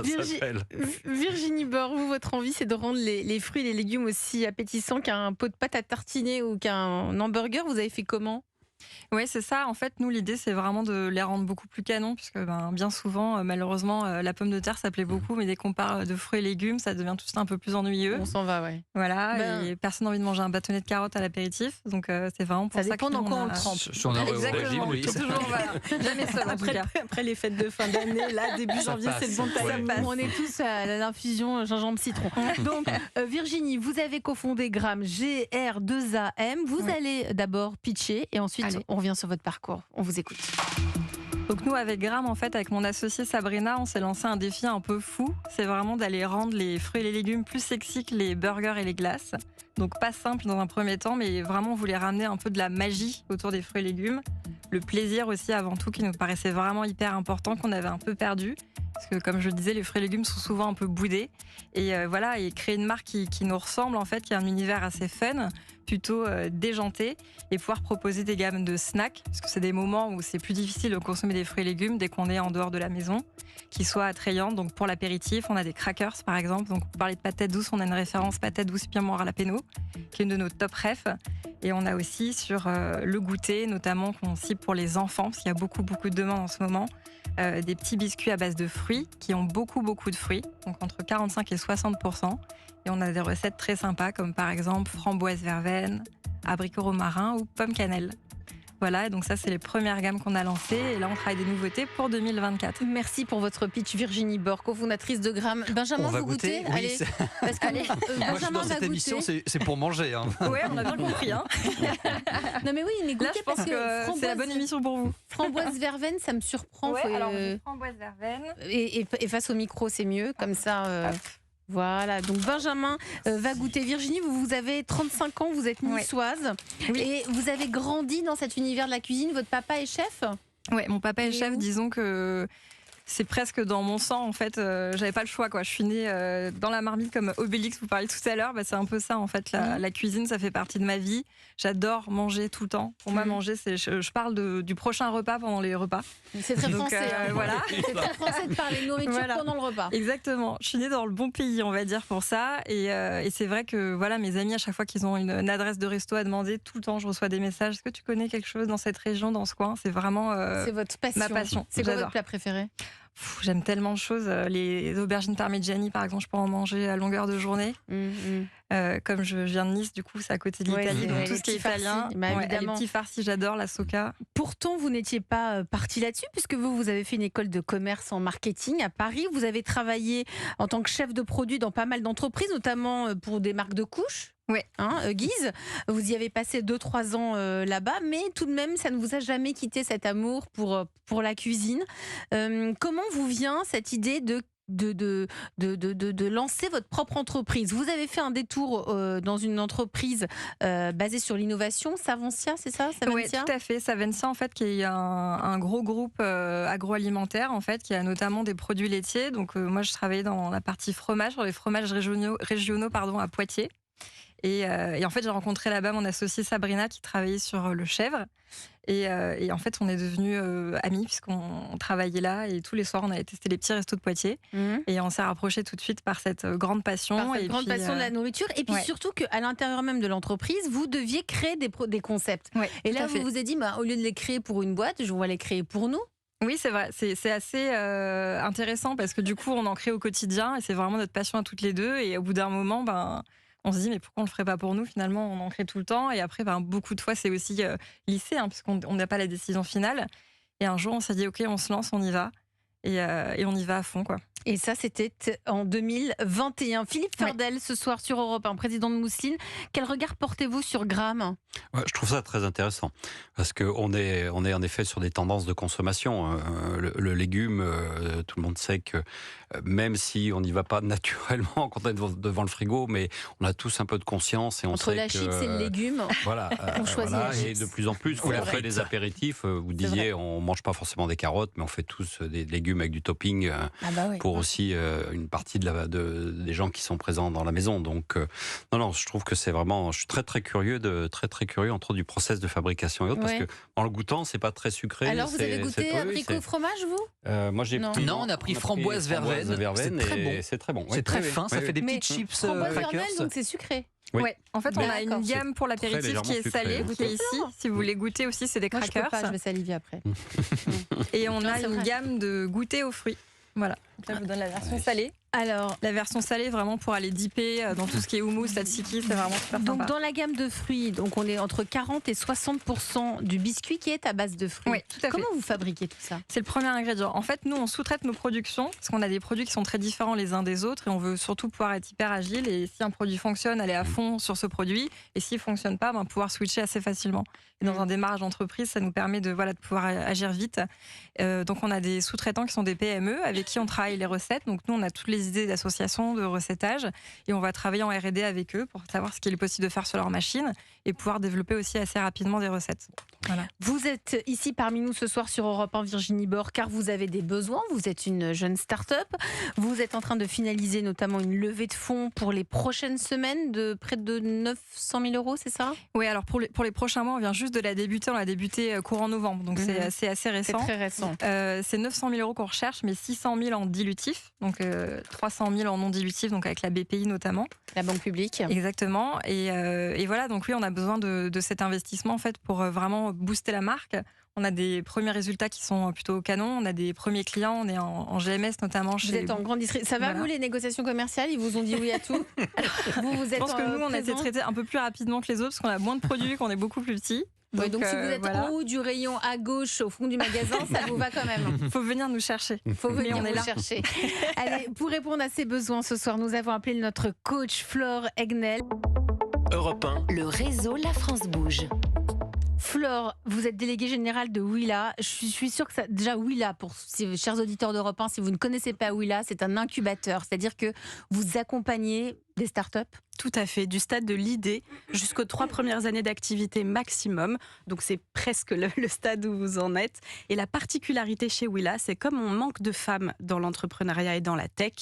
s'appelle. Virginie Bord, vous, votre envie, c'est de rendre les fruits et les légumes aussi appétissants qu'un pot de pâte à tartiner ou qu'un hamburger. Vous avez fait comment? Oui, c'est ça. En fait, nous, l'idée, c'est vraiment de les rendre beaucoup plus canons, puisque bien souvent, malheureusement, la pomme de terre, ça plaît beaucoup, mais dès qu'on parle de fruits et légumes, ça devient tout de suite un peu plus ennuyeux. On s'en va, ouais. Voilà, et personne n'a envie de manger un bâtonnet de carottes à l'apéritif, donc c'est vraiment pour ça dépend que dans nous, quoi on le trempe. Si on est au Exactement, régime, oui. toujours, voilà. Jamais seul, en tout cas. Après les fêtes de fin d'année, là, début Ça janvier, passe, c'est le bon ouais. timing. On est tous à l'infusion gingembre-citron. Donc, Virginie, vous avez cofondé Gram, GR2AM. Vous Oui. allez d'abord pitcher et ensuite, Allez. on revient sur votre parcours. On vous écoute. Donc nous, avec Gram, en fait, avec mon associée Sabrina, on s'est lancé un défi un peu fou. C'est vraiment d'aller rendre les fruits et les légumes plus sexy que les burgers et les glaces. Donc pas simple dans un premier temps, mais vraiment on voulait ramener un peu de la magie autour des fruits et légumes. Le plaisir aussi avant tout, qui nous paraissait vraiment hyper important, qu'on avait un peu perdu. Parce que comme je le disais, les fruits et légumes sont souvent un peu boudés. Et voilà, et créer une marque qui nous ressemble, en fait, qui a un univers assez fun, plutôt déjanté, et pouvoir proposer des gammes de snacks, parce que c'est des moments où c'est plus difficile de consommer des fruits et légumes dès qu'on est en dehors de la maison, qui soient attrayantes. Donc pour l'apéritif, on a des crackers par exemple. Donc pour parler de patates douces, on a une référence patate douce piment jalapeno, qui est une de nos top refs. Et on a aussi sur le goûter, notamment qu'on cible pour les enfants, parce qu'il y a beaucoup de demandes en ce moment, des petits biscuits à base de fruits, qui ont beaucoup de fruits, donc entre 45 et 60%. Et on a des recettes très sympas, comme par exemple framboise verveine, abricot romarin ou pomme cannelle. Voilà, et donc ça, c'est les premières gammes qu'on a lancées. Et là, on travaille des nouveautés pour 2024. Merci pour votre pitch, Virginie Bord, cofondatrice de Gram. Benjamin, On va vous goûtez? goûter. Oui, Allez. Parce que Moi, je suis Benjamin dans va cette émission, goûter. c'est pour manger. Hein. Ouais, on a bien compris. Hein. Non mais oui, mais Là, goûtez je pense parce que c'est la bonne émission pour vous. framboise verveine, ça me surprend. Ouais, Faut, alors framboise verveine. et face au micro, c'est mieux. Comme ça. Voilà, donc Benjamin va goûter. Virginie, vous avez 35 ans, vous êtes niçoise Oui. et vous avez grandi dans cet univers de la cuisine. Votre papa est chef? Ouais, mon papa est Et chef, où disons que c'est presque dans mon sang en fait. J'avais pas le choix quoi. Je suis née dans la marmite comme Obélix, vous parliez tout à l'heure. C'est un peu ça en fait. La cuisine, ça fait partie de ma vie. J'adore manger tout le temps. Pour moi, manger, c'est je parle du prochain repas pendant les repas. C'est très Donc, français. Hein. voilà. C'est très français de parler de nourriture Voilà. pendant le repas. Exactement. Je suis née dans le bon pays, on va dire, pour ça. Et c'est vrai que voilà, mes amis, à chaque fois qu'ils ont une adresse de resto à demander, tout le temps, je reçois des messages. Est-ce que tu connais quelque chose dans cette région, dans ce coin? C'est vraiment C'est votre passion. ma passion. C'est quoi J'adore. votre plat préféré? J'aime tellement de choses. Les aubergines parmigiani, par exemple, je peux en manger à longueur de journée. Comme je viens de Nice, du coup, c'est à côté de Ouais, l'Italie. c'est Donc vrai, tout les ce qui est petits farcis. italien. Bah, les évidemment. petits farcis, j'adore, la soca. Pourtant, vous n'étiez pas parti là-dessus, puisque vous avez fait une école de commerce en marketing à Paris. Vous avez travaillé en tant que chef de produit dans pas mal d'entreprises, notamment pour des marques de couches. Oui. Guise, vous y avez passé 2-3 ans là-bas, mais tout de même, ça ne vous a jamais quitté cet amour pour la cuisine. Comment vous vient cette idée de lancer votre propre entreprise? Vous avez fait un détour dans une entreprise basée sur l'innovation, Savencia, c'est ça? Oui, Savencia. tout à fait. Savencia, en fait, qui est un gros groupe agroalimentaire, en fait, qui a notamment des produits laitiers. Donc, moi, je travaillais dans la partie fromage, sur les fromages régionaux à Poitiers. Et en fait, j'ai rencontré là-bas mon associée Sabrina qui travaillait sur le chèvre. Et en fait, on est devenus amis puisqu'on travaillait là. Et tous les soirs, on allait tester les petits restos de Poitiers. Et on s'est rapprochés tout de suite par cette grande passion. Par cette grande passion de la nourriture. Et puis surtout qu'à l'intérieur même de l'entreprise, vous deviez créer des concepts. Ouais, et tout là, à fait. vous vous êtes dit, au lieu de les créer pour une boîte, je vais les créer pour nous. Oui, c'est vrai. C'est assez intéressant parce que du coup, on en crée au quotidien. Et c'est vraiment notre passion à toutes les deux. Et au bout d'un moment, on se dit, mais pourquoi on ne le ferait pas pour nous? Finalement, on en crée tout le temps. Et après, beaucoup de fois, c'est aussi lissé, puisqu'on n'a pas la décision finale. Et un jour, on s'est dit, OK, on se lance, on y va. Et on y va à fond, quoi. Et ça, c'était en 2021. Philippe Ferdel, ce soir sur Europe 1, président de Mousseline. Quel regard portez-vous sur Gram? Je trouve ça très intéressant parce qu'on est en effet sur des tendances de consommation. Le légume, tout le monde sait que même si on n'y va pas naturellement quand on est devant le frigo, mais on a tous un peu de conscience et on entre sait la que, chips et le légume, voilà, on choisit la et chips. de plus en plus, on fait des apéritifs. Vous disiez, on mange pas forcément des carottes, mais on fait tous des légumes avec du topping oui. pour aussi une partie des gens qui sont présents dans la maison. Donc, non, je trouve que c'est vraiment, je suis très très curieux entre autres du process de fabrication et autres, parce que en le goûtant, c'est pas très sucré. Alors, vous avez goûté abricot fromage, vous Moi, j'ai pris, Non, on a pris framboise verveine. C'est très bon. C'est très bon. C'est très fin, ça fait des Mais petites chips framboise crackers. verveine, donc c'est sucré. Oui. Ouais. En fait, on a D'accord. une gamme pour l'apéritif légèrement qui est sucré, salée, oui. qui est ici. Si vous voulez goûter aussi, c'est des Moi, je peux crackers. pas, je vais saliver après. Et on Non, a c'est une vrai. gamme de goûter aux fruits. Voilà. Donc là, je vous donne la version salée. Alors, La version salée, vraiment pour aller dipper dans tout ce qui est houmous, tzatziki, c'est vraiment super donc sympa. dans la gamme de fruits, donc on est entre 40 et 60% du biscuit qui est à base de fruits. Oui, tout à fait. Comment vous fabriquez tout ça? C'est le premier ingrédient. En fait, nous, on sous-traite nos productions parce qu'on a des produits qui sont très différents les uns des autres et on veut surtout pouvoir être hyper agile. Et si un produit fonctionne, aller à fond sur ce produit. Et s'il ne fonctionne pas, pouvoir switcher assez facilement. Et dans un démarrage d'entreprise, ça nous permet de pouvoir agir vite. Donc, on a des sous-traitants qui sont des PME avec qui on travaille les recettes. Donc, nous, on a toutes les idées d'association, de recettage et on va travailler en R&D avec eux pour savoir ce qu'il est possible de faire sur leur machine et pouvoir développer aussi assez rapidement des recettes. Voilà. Vous êtes ici parmi nous ce soir sur Europe 1 Virginie Bord car vous avez des besoins, vous êtes une jeune start-up, vous êtes en train de finaliser notamment une levée de fonds pour les prochaines semaines de près de 900 000 euros, c'est ça? Oui, alors pour les prochains mois, on vient juste de la débuter, on l'a débuté courant novembre, donc c'est assez C'est récent. très récent. C'est 900 000 euros qu'on recherche, mais 600 000 en dilutif, donc 300 000 en non dilutif, donc avec la BPI notamment. La banque publique. Exactement. Et voilà, donc oui, on a besoin de cet investissement en fait pour vraiment booster la marque. On a des premiers résultats qui sont plutôt canons. On a des premiers clients. On est en GMS notamment. Vous êtes en grande distribution. Ça va, Voilà. vous, les négociations commerciales? Ils vous ont dit oui à tout? Vous êtes Je pense que nous, on a été présent. traités un peu plus rapidement que les autres parce qu'on a moins de produits, qu'on est beaucoup plus petits. Ouais, donc si vous êtes voilà. en haut du rayon à gauche au fond du magasin, ça vous va quand même. Il faut venir nous chercher. Faut venir on est vous là. chercher. Allez, pour répondre à ces besoins ce soir, nous avons appelé notre coach Flore Egnel. Europe 1. Le réseau La France Bouge. Flore, vous êtes déléguée générale de Willa. Je suis sûre que ça. Déjà, Willa, pour chers auditeurs d'Europe 1, si vous ne connaissez pas Willa, c'est un incubateur. C'est-à-dire que vous accompagnez des startups. Tout à fait, du stade de l'idée jusqu'aux 3 premières années d'activité maximum. Donc c'est presque le stade où vous en êtes. Et la particularité chez Willa, c'est comme on manque de femmes dans l'entrepreneuriat et dans la tech,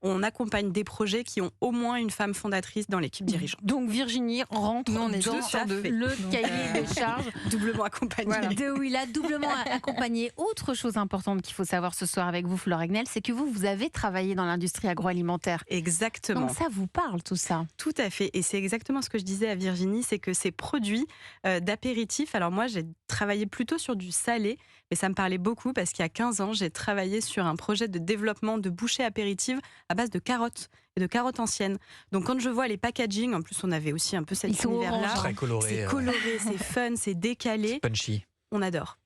on accompagne des projets qui ont au moins une femme fondatrice dans l'équipe dirigeante. Donc Virginie rentre Nous, on est dans deux sur deux. le Donc, cahier des charges Doublement accompagnée. Voilà. de Willa, doublement accompagné. Autre chose importante qu'il faut savoir ce soir avec vous, Flore Egnel, c'est que vous avez travaillé dans l'industrie agroalimentaire. Exactement. Donc ça vous parle tout ça? Tout à fait. Et c'est exactement ce que je disais à Virginie, c'est que ces produits d'apéritif, alors moi j'ai travaillé plutôt sur du salé, mais ça me parlait beaucoup parce qu'il y a 15 ans, j'ai travaillé sur un projet de développement de bouchées apéritives à base de carottes et de carottes anciennes. Donc quand je vois les packaging, en plus on avait aussi un peu cet Ils sont univers-là. orange, Très coloré. C'est coloré, c'est fun, c'est décalé, Punchy. on adore.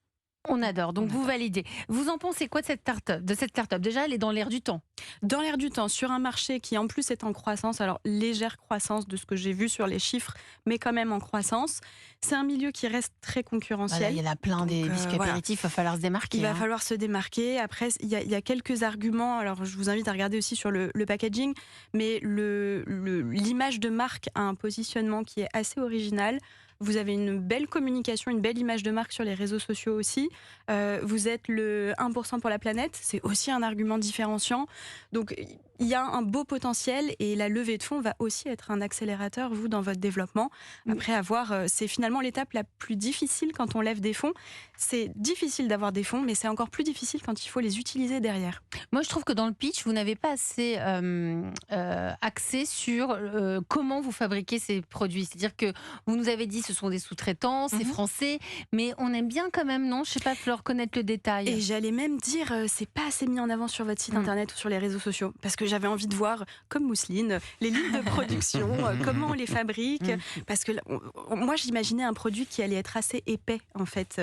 On adore, donc vous validez. Vous en pensez quoi de cette start-up? Déjà, elle est dans l'air du temps. Dans l'air du temps, sur un marché qui en plus est en croissance, alors légère croissance de ce que j'ai vu sur les chiffres, mais quand même en croissance. C'est un milieu qui reste très concurrentiel. Il y en a plein des Donc, biscuits voilà. apéritifs, il va falloir se démarquer. Il va hein. falloir se démarquer. Après, il y a quelques arguments. Alors, je vous invite à regarder aussi sur le packaging. Mais l'image de marque a un positionnement qui est assez original. Vous avez une belle communication, une belle image de marque sur les réseaux sociaux aussi. Vous êtes le 1% pour la planète. C'est aussi un argument différenciant. Donc, il y a un beau potentiel et la levée de fonds va aussi être un accélérateur, vous, dans votre développement. Après c'est finalement l'étape la plus difficile quand on lève des fonds. C'est difficile d'avoir des fonds, mais c'est encore plus difficile quand il faut les utiliser derrière. Moi, je trouve que dans le pitch, vous n'avez pas assez axé sur comment vous fabriquez ces produits. C'est-à-dire que vous nous avez dit ce sont des sous-traitants, c'est français, mais on aime bien quand même, non? Je sais pas, Flore, connaître le détail. Et j'allais même dire, c'est pas assez mis en avant sur votre site internet ou sur les réseaux sociaux, parce que j'avais envie de voir, comme Mousseline, les lignes de production, comment on les fabrique, parce que moi j'imaginais un produit qui allait être assez épais en fait,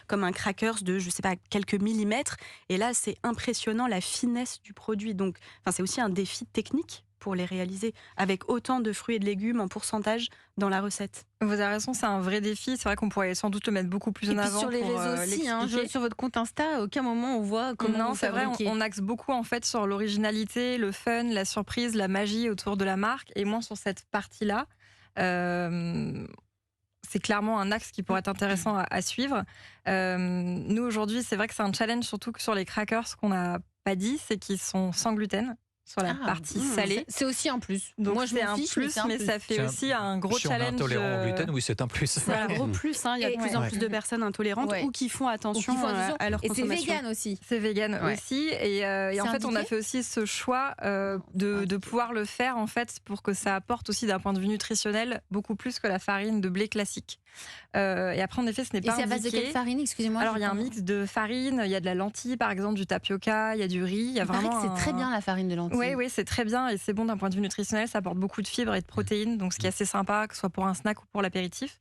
comme un crackers de je sais pas quelques millimètres, et là c'est impressionnant la finesse du produit, donc c'est aussi un défi technique pour les réaliser, avec autant de fruits et de légumes en pourcentage dans la recette. Vous avez raison, c'est un vrai défi. C'est vrai qu'on pourrait sans doute le mettre beaucoup plus Et en puis avant. sur les pour, réseaux aussi, l'expliquer. sur votre compte Insta, à aucun moment on voit comment Non, vous c'est vrai, fabriquez. on axe beaucoup en fait sur l'originalité, le fun, la surprise, la magie autour de la marque, et moins sur cette partie-là. C'est clairement un axe qui pourrait être intéressant à suivre. Nous aujourd'hui, c'est vrai que c'est un challenge, surtout que sur les crackers qu'on a pas dit, c'est qu'ils sont sans gluten sur la partie salée. C'est aussi un plus. Donc moi, je c'est m'en un fiche, plus, mais ça fait aussi un gros si on est challenge. intolérant au gluten, oui, c'est un plus. C'est un gros plus. Il y a de plus en plus de personnes intolérantes ou qui font attention à leur consommation. Et c'est vegan aussi. C'est vegan aussi. Et en fait, on a fait aussi ce choix de pouvoir le faire en fait pour que ça apporte aussi d'un point de vue nutritionnel beaucoup plus que la farine de blé classique. Et après, en effet, ce n'est pas indiqué. Et c'est à base de quelle farine, excusez-moi? Alors, il y a un mix de farine, il y a de la lentille, par exemple, du tapioca, il y a du riz. Il y a vraiment. C'est très bien la farine de lentilles. Oui, c'est très bien et c'est bon d'un point de vue nutritionnel. Ça apporte beaucoup de fibres et de protéines, donc ce qui est assez sympa, que ce soit pour un snack ou pour l'apéritif.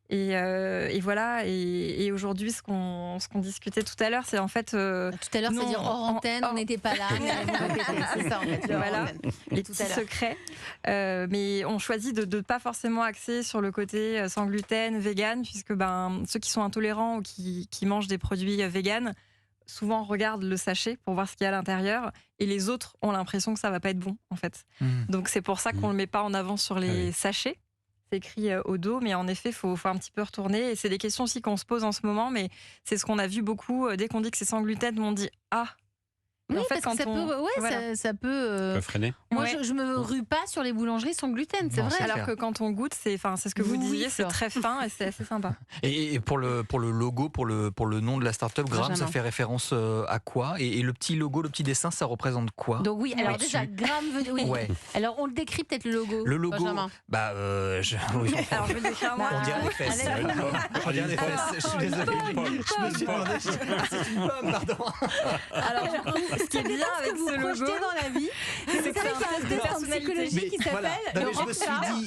Et voilà. Et aujourd'hui, ce qu'on discutait tout à l'heure, c'est en fait. Tout à l'heure, c'est-à-dire hors antenne, on n'était pas là. C'est ça, en fait. Voilà, les petits secrets. Mais on choisit de ne pas forcément axer sur le côté sans gluten, vegan, puisque ceux qui sont intolérants ou qui mangent des produits vegan, souvent regardent le sachet pour voir ce qu'il y a à l'intérieur, et les autres ont l'impression que ça va pas être bon, en fait. Donc c'est pour ça qu'on le met pas en avant sur les sachets. C'est écrit au dos, mais en effet, faut un petit peu retourner. Et c'est des questions aussi qu'on se pose en ce moment, mais c'est ce qu'on a vu beaucoup. Dès qu'on dit que c'est sans gluten, on dit « Ah !» Oui, en fait, parce que ça peut freiner. Moi, je me rue pas sur les boulangeries sans gluten, c'est vrai. Alors que quand on goûte, c'est ce que vous disiez, c'est très fin et c'est assez sympa. Et pour le logo, pour le nom de la start-up, Gram, ça fait référence à quoi? Et le petit logo, le petit dessin, ça représente quoi? Donc oui, alors déjà, Gram veut... Oui. Ouais. Alors on le décrit peut-être le logo. Le logo, Benjamin. Alors je vais le décrire moi. On dirait des fesses. On dirait des fesses. Je suis désolé. Je me suis demandé. C'est une pomme, pardon. Alors du coup, ce qui est bien avec ce logo dans la vie, c'est que c'est un test en psychologie qui s'appelle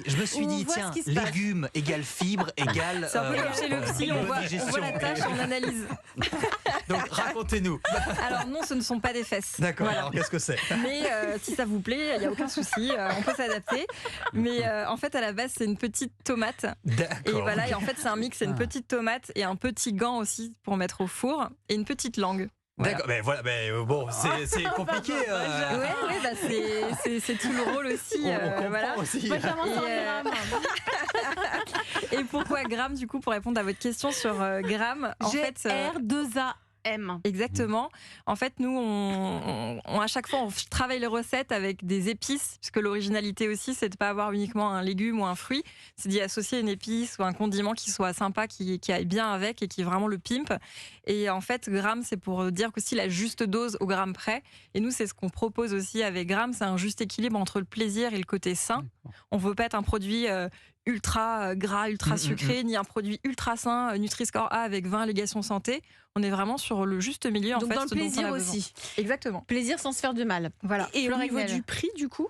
je me suis dit, tiens, légumes égale fibre égale. C'est un peu comme chez le psy, on voit la tâche, on analyse. Donc racontez-nous. Alors non, ce ne sont pas des fesses. D'accord, alors qu'est-ce que c'est? Mais si ça vous plaît, il n'y a aucun souci, on peut s'adapter. Mais en fait, à la base, c'est une petite tomate. D'accord. Et voilà, et en fait, c'est un mix, c'est une petite tomate et un petit gant aussi pour mettre au four et une petite langue. Voilà. D'accord, mais voilà, bon, c'est compliqué. C'est tout le rôle aussi. Voilà. Aussi. Et pourquoi Gram, du coup, pour répondre à votre question sur Gram, en fait, GR2AM. Exactement. En fait, nous, à chaque fois, on travaille les recettes avec des épices, puisque l'originalité aussi, c'est de ne pas avoir uniquement un légume ou un fruit, c'est d'y associer une épice ou un condiment qui soit sympa, qui aille bien avec et qui est vraiment le pimp. Et en fait, Gram, c'est pour dire qu'aussi la juste dose au gramme près. Et nous, c'est ce qu'on propose aussi avec Gram, c'est un juste équilibre entre le plaisir et le côté sain. On ne veut pas être un produit ultra gras, ultra sucré, ni un produit ultra sain, Nutri-Score A avec 20 allégations santé. On est vraiment sur le juste milieu. Donc en fait, dans le plaisir aussi. Exactement. Plaisir sans se faire de mal. Voilà. Et au niveau du prix, du coup?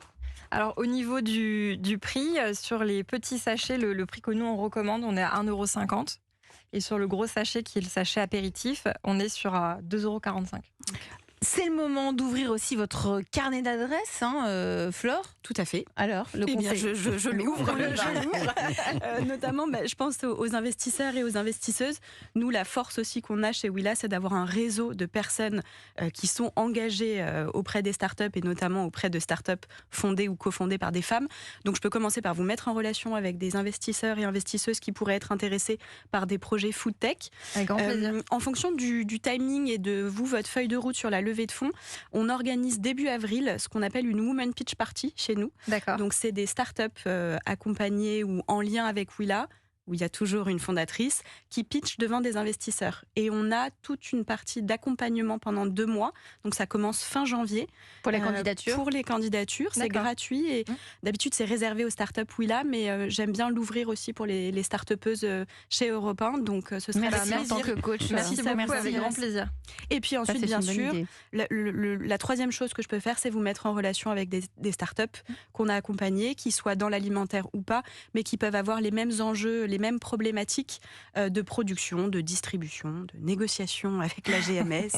Alors au niveau du prix, sur les petits sachets, le prix que nous on recommande, on est à 1,50 €. Et sur le gros sachet, qui est le sachet apéritif, on est sur 2,45 €. C'est le moment d'ouvrir aussi votre carnet d'adresses, Flore. Tout à fait. Alors, le conseil. Je l'ouvre. Notamment, je pense aux investisseurs et aux investisseuses. Nous, la force aussi qu'on a chez Willa, c'est d'avoir un réseau de personnes qui sont engagées auprès des startups et notamment auprès de startups fondées ou cofondées par des femmes. Donc, je peux commencer par vous mettre en relation avec des investisseurs et investisseuses qui pourraient être intéressés par des projets food tech. Avec grand plaisir. En fonction du timing et de votre feuille de route sur la levée de fonds, on organise début avril ce qu'on appelle une Woman Pitch Party chez nous. D'accord. Donc c'est des startups accompagnées ou en lien avec Willa, où il y a toujours une fondatrice, qui pitch devant des investisseurs. Et on a toute une partie d'accompagnement pendant 2 mois. Donc ça commence fin janvier. Pour les candidatures? Pour les candidatures, c'est gratuit. Et d'habitude, c'est réservé aux startups Willa, mais j'aime bien l'ouvrir aussi pour les startupeuses chez Europe 1. Donc ce serait merci en tant que coach. Merci beaucoup, avec grand plaisir. Et puis ensuite, bien sûr, la troisième chose que je peux faire, c'est vous mettre en relation avec des startups qu'on a accompagnées, qui soient dans l'alimentaire ou pas, mais qui peuvent avoir les mêmes enjeux, les mêmes problématiques de production, de distribution, de négociation avec la GMS,